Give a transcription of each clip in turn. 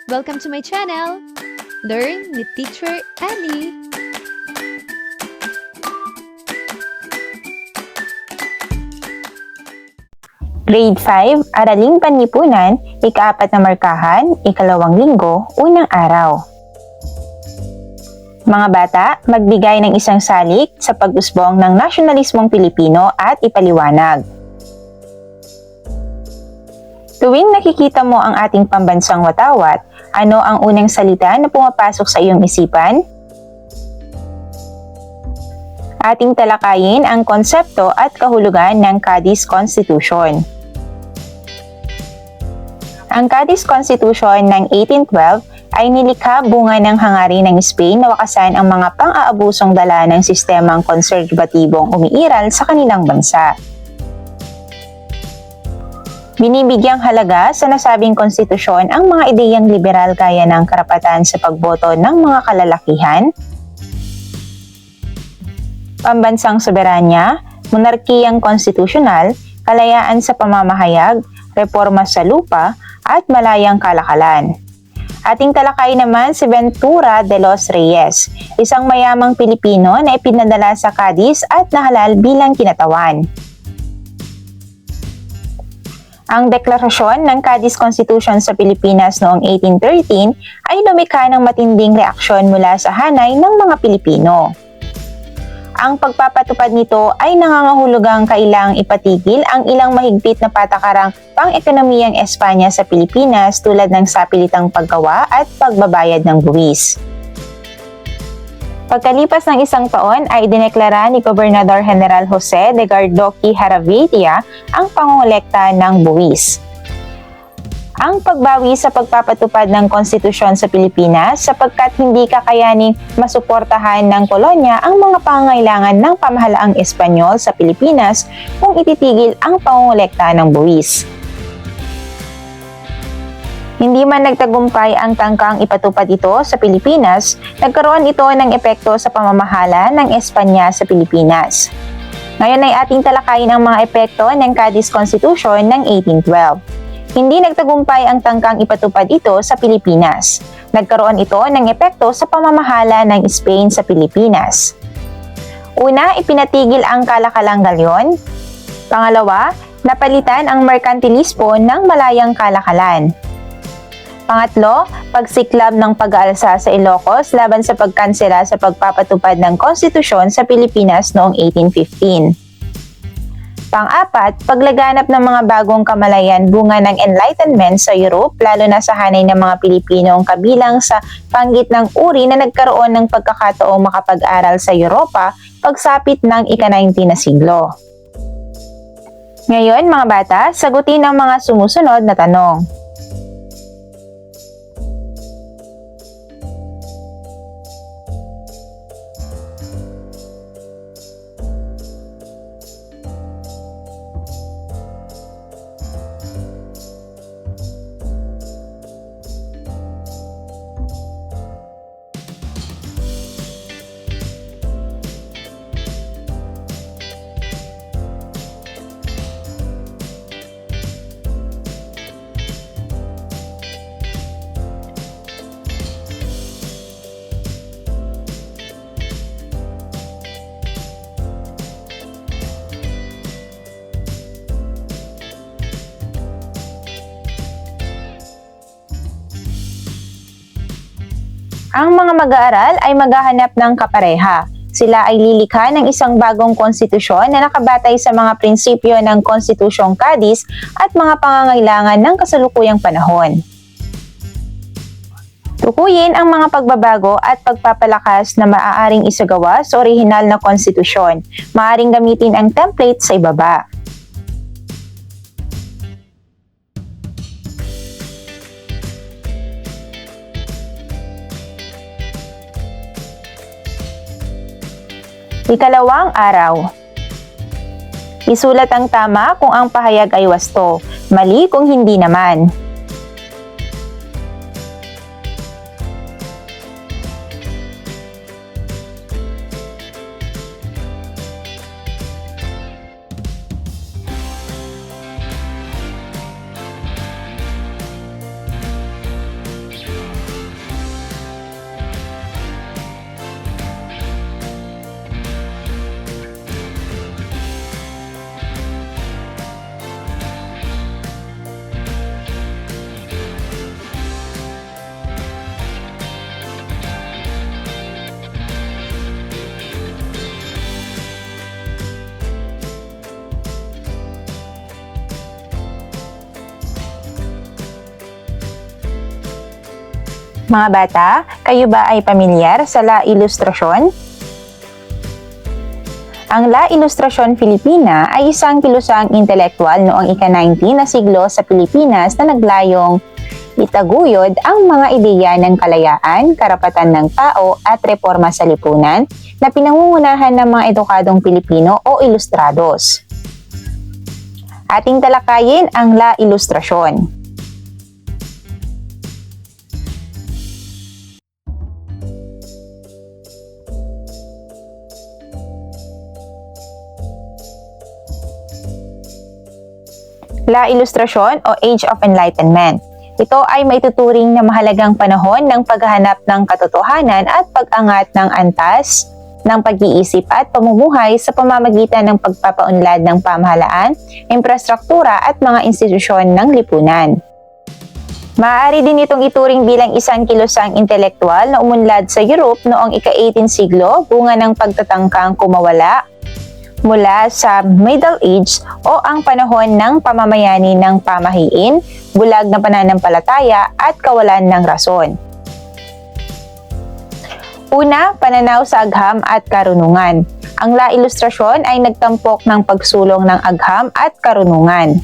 Welcome to my channel! Learn with Teacher Ali! Grade 5, Araling Panlipunan, ika-4 na markahan, ikalawang linggo, unang araw. Mga bata, magbigay ng isang salik sa pag-usbong ng nasyonalismong Pilipino at ipaliwanag. Tuwing nakikita mo ang ating pambansang watawat, ano ang unang salita na pumapasok sa iyong isipan? Ating talakayin ang konsepto at kahulugan ng Cadiz Constitution. Ang Cadiz Constitution ng 1812 ay nilikha bunga ng hangarin ng Spain na wakasan ang mga pang-aabusong dala ng sistemang konserbatibong umiiral sa kanilang bansa. Binibigyang halaga sa nasabing konstitusyon ang mga ideyang liberal gaya ng karapatan sa pagboto ng mga kalalakihan, pambansang soberanya, monarkiyang konstitusyonal, kalayaan sa pamamahayag, reforma sa lupa, at malayang kalakalan. Ating talakay naman si Ventura de los Reyes, isang mayamang Pilipino na ipinadala sa Cadiz at nahalal bilang kinatawan. Ang deklarasyon ng Cadiz Constitution sa Pilipinas noong 1813 ay lumikha ng matinding reaksyon mula sa hanay ng mga Pilipino. Ang pagpapatupad nito ay nangangahulugang kailangang ipatigil ang ilang mahigpit na patakarang pang-ekonomiyang Espanya sa Pilipinas tulad ng sapilitang paggawa at pagbabayad ng buwis. Pagkalipas ng isang taon ay dineklara ni Gobernador General Jose de Gardoqui Jaravilla ang pangongolekta ng buwis. Ang pagbawi sa pagpapatupad ng konstitusyon sa Pilipinas sapagkat hindi kakayaning masuportahan ng kolonya ang mga pangangailangan ng pamahalaang Espanyol sa Pilipinas kung ititigil ang pangongolekta ng buwis. Hindi man nagtagumpay ang tangkang ipatupad ito sa Pilipinas, nagkaroon ito ng epekto sa pamamahala ng Espanya sa Pilipinas. Ngayon ay ating talakayin ang mga epekto ng Cadiz Constitution ng 1812. Hindi nagtagumpay ang tangkang ipatupad ito sa Pilipinas. Nagkaroon ito ng epekto sa pamamahala ng Spain sa Pilipinas. Una, ipinatigil ang kalakalang galyon. Pangalawa, napalitan ang merkantilismo ng malayang kalakalan. Pangatlo, pagsiklab ng pag-aalsa sa Ilocos laban sa pagkansela sa pagpapatupad ng konstitusyon sa Pilipinas noong 1815. Pang-apat, paglaganap ng mga bagong kamalayan bunga ng Enlightenment sa Europe lalo na sa hanay ng mga Pilipinong kabilang sa panggitnang uri na nagkaroon ng pagkakataong makapag-aral sa Europa pagsapit ng ika-19 na siglo. Ngayon mga bata, sagutin ang mga sumusunod na tanong. Ang mga mag-aaral ay maghahanap ng kapareha. Sila ay lilikha ng isang bagong konstitusyon na nakabatay sa mga prinsipyo ng Konstitusyong Cadiz at mga pangangailangan ng kasalukuyang panahon. Tukuyin ang mga pagbabago at pagpapalakas na maaaring isagawa sa orihinal na konstitusyon. Maaaring gamitin ang template sa ibaba. Ikalawang araw. Isulat ang tama kung ang pahayag ay wasto, mali kung hindi naman. Mga bata, kayo ba ay pamilyar sa La Ilustrasyon? Ang La Ilustrasyon Filipina ay isang kilusang intelektual noong ika-19 na siglo sa Pilipinas na naglayong itaguyod ang mga ideya ng kalayaan, karapatan ng tao at reforma sa lipunan na pinangungunahan ng mga edukadong Pilipino o ilustrados. Ating talakayin ang La Ilustrasyon. La Ilustrasyon o Age of Enlightenment. Ito ay may tuturing na mahalagang panahon ng paghahanap ng katotohanan at pag-angat ng antas ng pag-iisip at pamumuhay sa pamamagitan ng pagpapaunlad ng pamahalaan, infrastruktura at mga institusyon ng lipunan. Maaari din itong ituring bilang isang kilusang intelektual na umunlad sa Europe noong ika-18 siglo, bunga ng pagtatangkang kumawala mula sa Middle Age o ang panahon ng pamamayani ng pamahiin, bulag na pananampalataya at kawalan ng rason. Una, pananaw sa agham at karunungan. Ang La Ilustrasyon ay nagtampok ng pagsulong ng agham at karunungan.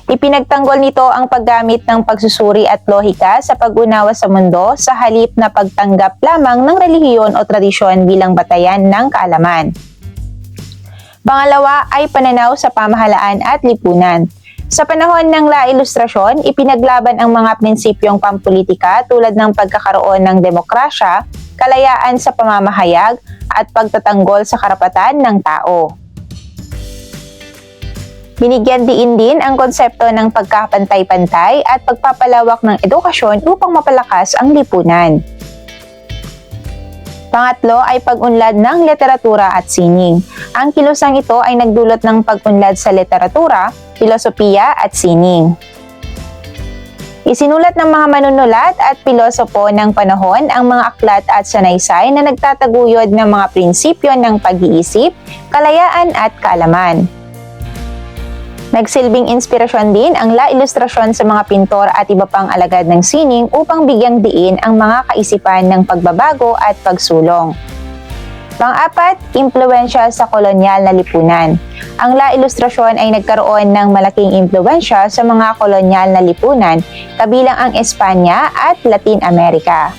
Ipinagtanggol nito ang paggamit ng pagsusuri at lohika sa pag-unawa sa mundo sa halip na pagtanggap lamang ng relihiyon o tradisyon bilang batayan ng kaalaman. Pangalawa ay pananaw sa pamahalaan at lipunan. Sa panahon ng La Ilustrasyon, ipinaglaban ang mga prinsipyong pampolitika tulad ng pagkakaroon ng demokrasya, kalayaan sa pamamahayag, at pagtatanggol sa karapatan ng tao. Binigyan diin din ang konsepto ng pagkapantay-pantay at pagpapalawak ng edukasyon upang mapalakas ang lipunan. Pangatlo ay pag-unlad ng literatura at sining. Ang kilusang ito ay nagdulot ng pag-unlad sa literatura, filosofiya at sining. Isinulat ng mga manunulat at pilosopo ng panahon ang mga aklat at sanaysay na nagtataguyod ng mga prinsipyo ng pag-iisip, kalayaan at kaalaman. Nagsilbing inspirasyon din ang La Ilustrasyon sa mga pintor at iba pang alagad ng sining upang bigyang diin ang mga kaisipan ng pagbabago at pagsulong. Pang-apat, impluwensya sa kolonyal na lipunan. Ang La Ilustrasyon ay nagkaroon ng malaking impluwensya sa mga kolonyal na lipunan, kabilang ang Espanya at Latin America.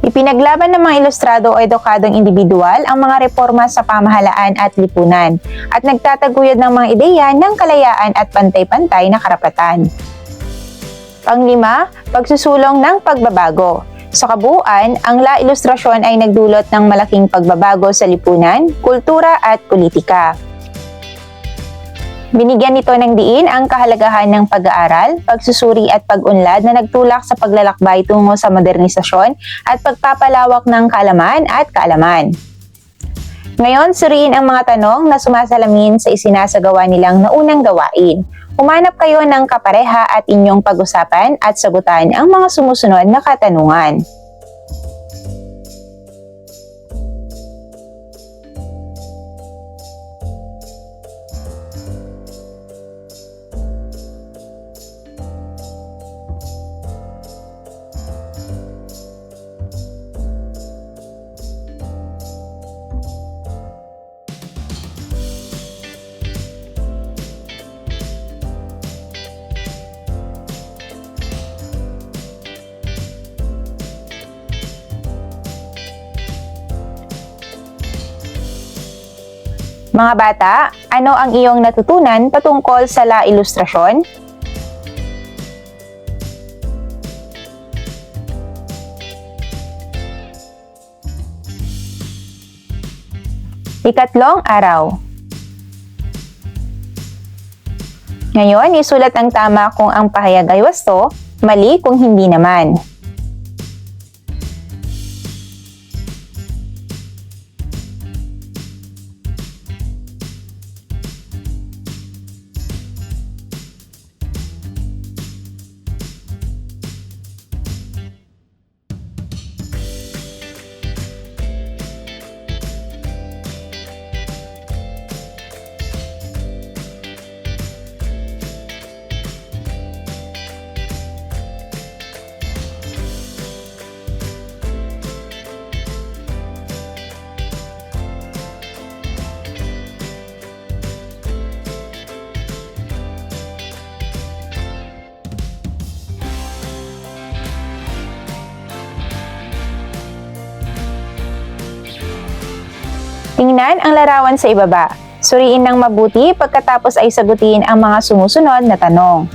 Ipinaglaban ng mga ilustrado o edukadong individual ang mga reforma sa pamahalaan at lipunan at nagtataguyod ng mga ideya ng kalayaan at pantay-pantay na karapatan. Panglima, pagsusulong ng pagbabago. Sa kabuuan, ang La Ilustrasyon ay nagdulot ng malaking pagbabago sa lipunan, kultura at politika. Binigyan nito ng diin ang kahalagahan ng pag-aaral, pagsusuri at pag-unlad na nagtulak sa paglalakbay tungo sa modernisasyon at pagpapalawak ng kaalaman at kaalaman. Ngayon, suriin ang mga tanong na sumasalamin sa isinasagawa nilang naunang gawain. Humanap kayo ng kapareha at inyong pag-usapan at sagutan ang mga sumusunod na katanungan. Mga bata, ano ang iyong natutunan patungkol sa La Ilustrasyon? Ikatlong araw. Ngayon, isulat ang tama kung ang pahayag ay wasto, mali kung hindi naman. Tingnan ang larawan sa ibaba. Suriin ng mabuti pagkatapos ay sagutin ang mga sumusunod na tanong.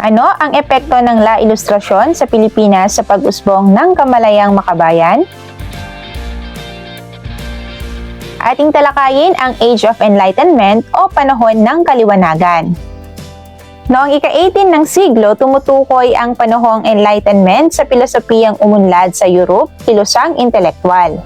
Ano ang epekto ng La Ilustrasyon sa Pilipinas sa pag-usbong ng kamalayang makabayan? Ating talakayin ang Age of Enlightenment o panahon ng kaliwanagan. Noong ika-18 ng siglo, tumutukoy ang panahong Enlightenment sa pilosopiyang umunlad sa Europe, kilusang intelektual.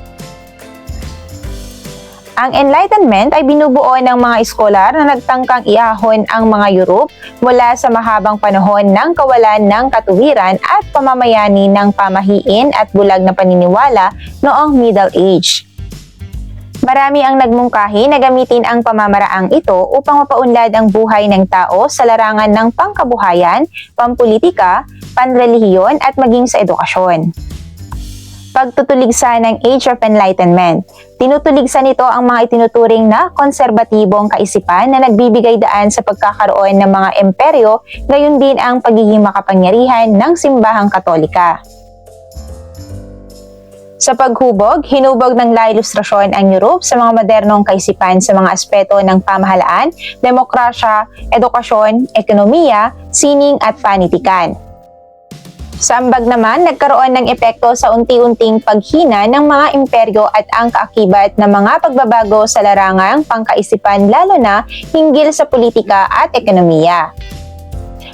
Ang Enlightenment ay binubuo ng mga eskolar na nagtangkang iahon ang mga Europe mula sa mahabang panahon ng kawalan ng katuwiran at pamamayani ng pamahiin at bulag na paniniwala noong Middle Age. Marami ang nagmungkahi na gamitin ang pamamaraang ito upang mapaunlad ang buhay ng tao sa larangan ng pangkabuhayan, pampolitika, panrelihiyon at maging sa edukasyon. Pagtutuligsa ng Age of Enlightenment. Tinutuligsa nito ang mga itinuturing na konserbatibong kaisipan na nagbibigay daan sa pagkakaroon ng mga imperyo, gayon din ang pagiging makapangyarihan ng simbahang katolika. Sa paghubog, hinubog ng La Ilustrasyon ang Europe sa mga modernong kaisipan sa mga aspeto ng pamahalaan, demokrasya, edukasyon, ekonomiya, sining at panitikan. Sa ambag naman, nagkaroon ng epekto sa unti-unting paghina ng mga imperyo at ang kaakibat ng mga pagbabago sa larangang pangkaisipan lalo na hinggil sa politika at ekonomiya.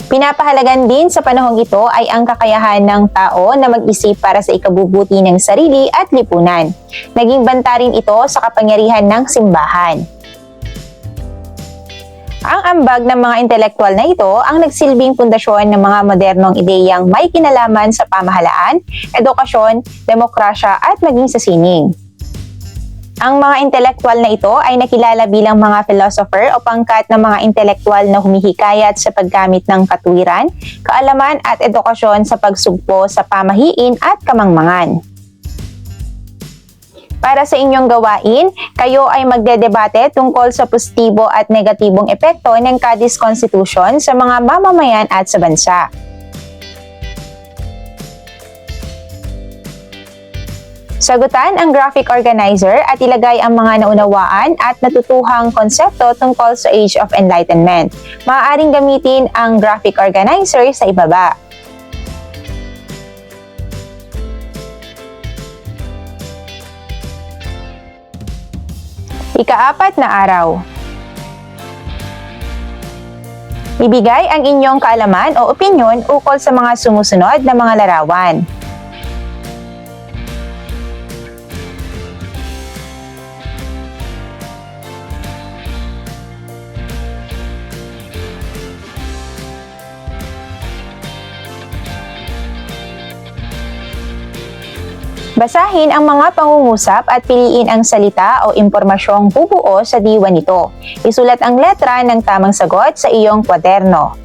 Pinapahalagan din sa panahong ito ay ang kakayahan ng tao na mag-isip para sa ikabubuti ng sarili at lipunan. Naging banta rin ito sa kapangyarihan ng simbahan. Ang ambag ng mga intelektual na ito ang nagsilbing pundasyon ng mga modernong ideyang may kinalaman sa pamahalaan, edukasyon, demokrasya at maging sa sining. Ang mga intelektual na ito ay nakilala bilang mga philosopher o pangkat ng mga intelektual na humihikayat sa paggamit ng katuwiran, kaalaman at edukasyon sa pagsugpo sa pamahiin at kamangmangan. Para sa inyong gawain, kayo ay magdedebate tungkol sa positibo at negatibong epekto ng Cadiz Constitution sa mga mamamayan at sa bansa. Sagutan ang graphic organizer at ilagay ang mga naunawaan at natutuhang konsepto tungkol sa Age of Enlightenment. Maaaring gamitin ang graphic organizer sa ibaba. Ika-4 na araw. Ibigay ang inyong kaalaman o opinyon ukol sa mga sumusunod na mga larawan. Basahin ang mga pangungusap at piliin ang salita o impormasyong bubuo sa diwan nito. Isulat ang letra ng tamang sagot sa iyong kwaderno.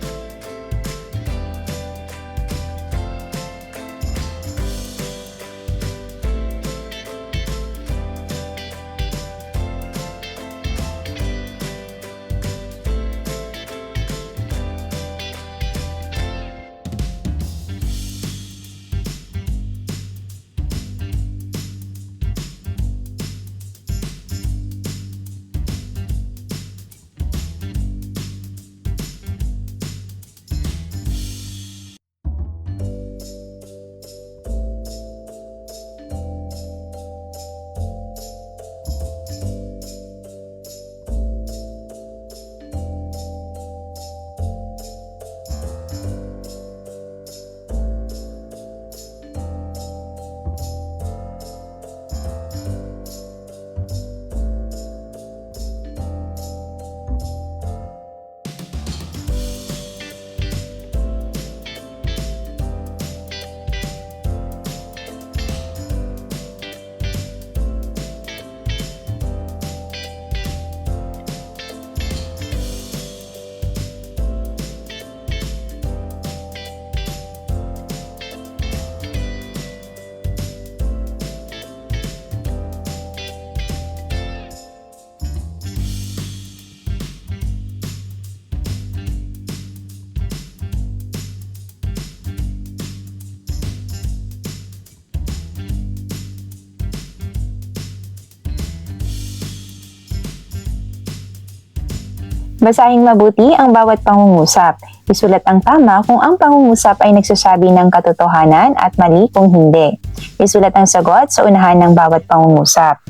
Basahin mabuti ang bawat pangungusap. Isulat ang tama kung ang pangungusap ay nagsasabi ng katotohanan at mali kung hindi. Isulat ang sagot sa unahan ng bawat pangungusap.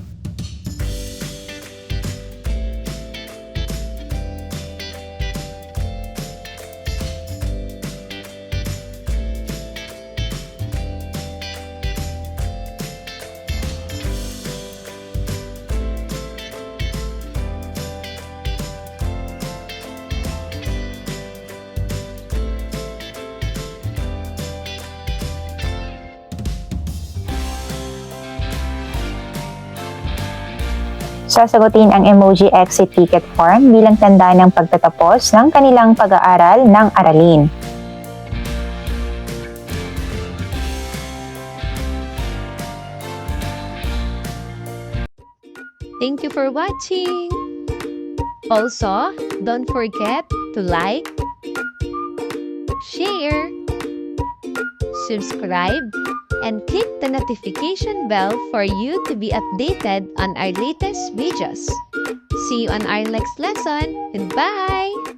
Sasagutin ang emoji exit ticket form bilang tanda ng pagtatapos ng kanilang pag-aaral ng aralin. Thank you for watching! Also, don't forget to like, share, subscribe, and click the notification bell for you to be updated on our latest videos. See you on our next lesson. Goodbye!